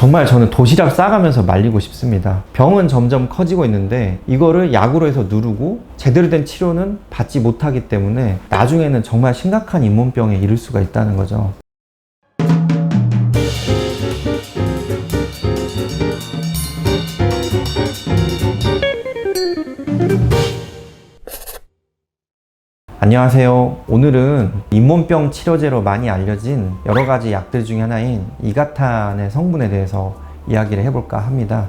정말 저는 도시락 싸가면서 말리고 싶습니다. 병은 점점 커지고 있는데 이거를 약으로 해서 누르고 제대로 된 치료는 받지 못하기 때문에 나중에는 정말 심각한 잇몸병에 이를 수가 있다는 거죠. 안녕하세요. 오늘은 잇몸병 치료제로 많이 알려진 여러 가지 약들 중에 하나인 이가탄의 성분에 대해서 이야기를 해볼까 합니다.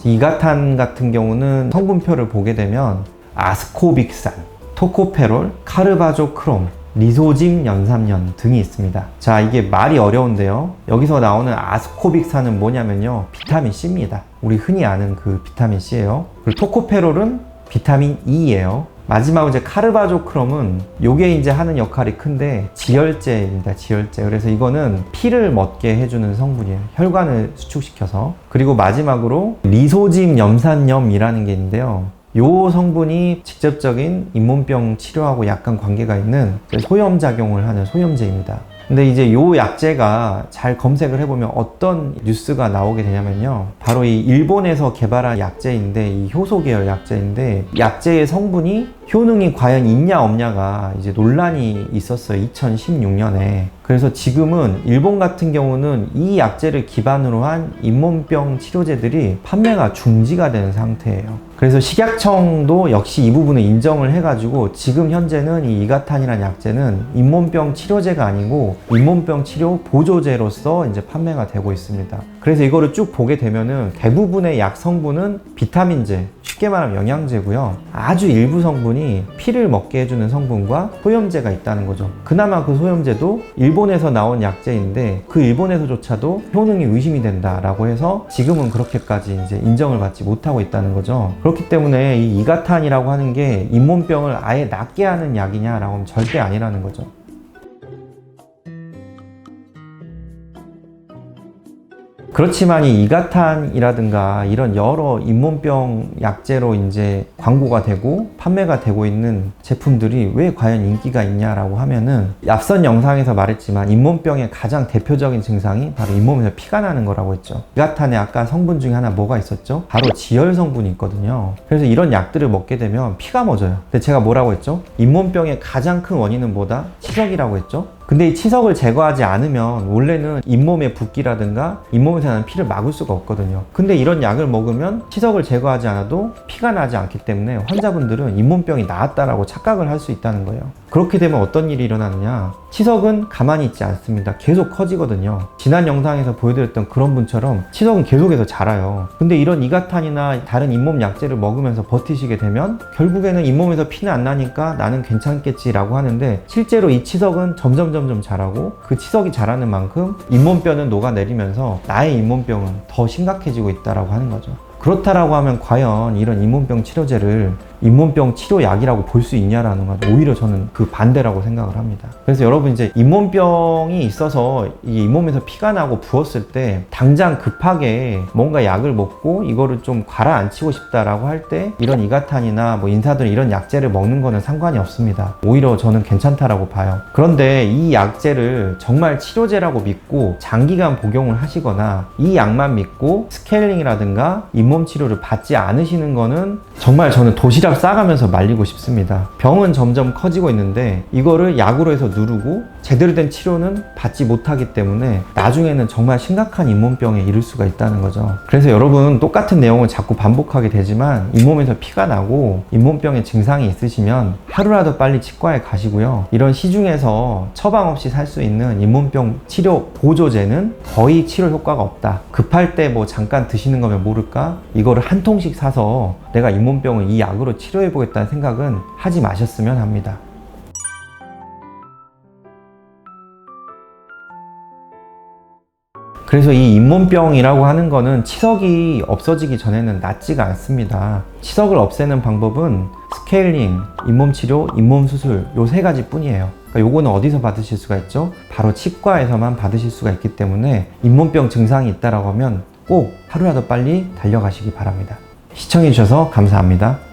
이가탄 같은 경우는 성분표를 보게 되면 아스코빅산, 토코페롤, 카르바조크롬, 리소짐 연삼연 등이 있습니다. 자, 이게 말이 어려운데요. 여기서 나오는 아스코빅산은 뭐냐면요, 비타민 C입니다. 우리 흔히 아는 그 비타민 C예요. 그리고 토코페롤은 비타민 E예요. 마지막으로 이제 카르바조크롬은 요게 이제 하는 역할이 큰데 지혈제입니다. 지혈제. 그래서 이거는 피를 멎게 해주는 성분이에요. 혈관을 수축시켜서. 그리고 마지막으로 리소짐 염산염이라는 게 있는데요. 요 성분이 직접적인 잇몸병 치료하고 약간 관계가 있는 소염작용을 하는 소염제입니다. 근데 이제 요 약제가 잘 검색을 해보면 어떤 뉴스가 나오게 되냐면요, 바로 이 일본에서 개발한 약제인데, 이 효소 계열 약제인데, 약제의 성분이 효능이 과연 있냐 없냐가 이제 논란이 있었어요. 2016년에. 그래서 지금은 일본 같은 경우는 이 약제를 기반으로 한 잇몸병 치료제들이 판매가 중지가 된 상태예요. 그래서 식약청도 역시 이 부분을 인정을 해가지고 지금 현재는 이 이가탄이라는 약제는 잇몸병 치료제가 아니고 잇몸병 치료 보조제로서 이제 판매가 되고 있습니다. 그래서 이거를 쭉 보게 되면은 대부분의 약 성분은 비타민제, 쉽게 말하면 영양제고요. 아주 일부 성분이 피를 먹게 해주는 성분과 소염제가 있다는 거죠. 그나마 그 소염제도 일본에서 나온 약제인데 그 일본에서조차도 효능이 의심이 된다라고 해서 지금은 그렇게까지 이제 인정을 받지 못하고 있다는 거죠. 그렇기 때문에 이 이가탄이라고 하는 게 잇몸병을 아예 낫게 하는 약이냐라고 하면 절대 아니라는 거죠. 그렇지만 이 이가탄이라든가 이런 여러 잇몸병 약제로 이제 광고가 되고 판매가 되고 있는 제품들이 왜 과연 인기가 있냐라고 하면은, 앞선 영상에서 말했지만 잇몸병의 가장 대표적인 증상이 바로 잇몸에서 피가 나는 거라고 했죠. 이가탄에 아까 성분 중에 하나 뭐가 있었죠? 바로 지혈 성분이 있거든요. 그래서 이런 약들을 먹게 되면 피가 멎어요. 근데 제가 뭐라고 했죠? 잇몸병의 가장 큰 원인은 뭐다? 치석이라고 했죠? 근데 이 치석을 제거하지 않으면 원래는 잇몸의 붓기라든가 잇몸에서 나는 피를 막을 수가 없거든요. 근데 이런 약을 먹으면 치석을 제거하지 않아도 피가 나지 않기 때문에 환자분들은 잇몸병이 나았다라고 착각을 할 수 있다는 거예요. 그렇게 되면 어떤 일이 일어나느냐, 치석은 가만히 있지 않습니다. 계속 커지거든요. 지난 영상에서 보여드렸던 그런 분처럼 치석은 계속해서 자라요. 근데 이런 이가탄이나 다른 잇몸 약제를 먹으면서 버티시게 되면 결국에는 잇몸에서 피는 안 나니까 나는 괜찮겠지라고 하는데, 실제로 이 치석은 점점 자라고 그 치석이 자라는 만큼 잇몸뼈는 녹아내리면서 나의 잇몸병은 더 심각해지고 있다라고 하는 거죠. 그렇다라고 하면 과연 이런 잇몸병 치료제를 잇몸병 치료약이라고 볼 수 있냐라는 건 오히려 저는 그 반대라고 생각을 합니다. 그래서 여러분, 이제 잇몸병이 있어서 이 잇몸에서 피가 나고 부었을 때 당장 급하게 뭔가 약을 먹고 이거를 좀 가라앉히고 싶다라고 할 때 이런 이가탄이나 뭐 인사들 이런 약제를 먹는 거는 상관이 없습니다. 오히려 저는 괜찮다라고 봐요. 그런데 이 약제를 정말 치료제라고 믿고 장기간 복용을 하시거나 이 약만 믿고 스케일링이라든가 잇몸 치료를 받지 않으시는 거는 정말 저는 도시락 싸가면서 말리고 싶습니다. 병은 점점 커지고 있는데 이거를 약으로 해서 누르고 제대로 된 치료는 받지 못하기 때문에 나중에는 정말 심각한 잇몸병에 이를 수가 있다는 거죠. 그래서 여러분, 똑같은 내용을 자꾸 반복하게 되지만 잇몸에서 피가 나고 잇몸병의 증상이 있으시면 하루라도 빨리 치과에 가시고요. 이런 시중에서 처방 없이 살 수 있는 잇몸병 치료 보조제는 거의 치료 효과가 없다. 급할 때 뭐 잠깐 드시는 거면 모를까? 이거를 한 통씩 사서 내가 잇몸병을 이 약으로 치료해보겠다는 생각은 하지 마셨으면 합니다. 그래서 이 잇몸병이라고 하는 거는 치석이 없어지기 전에는 낫지가 않습니다. 치석을 없애는 방법은 스케일링, 잇몸치료, 잇몸수술 요 세 가지 뿐이에요. 그러니까 요거는 어디서 받으실 수가 있죠? 바로 치과에서만 받으실 수가 있기 때문에 잇몸병 증상이 있다라고 하면 꼭 하루라도 빨리 달려가시기 바랍니다. 시청해주셔서 감사합니다.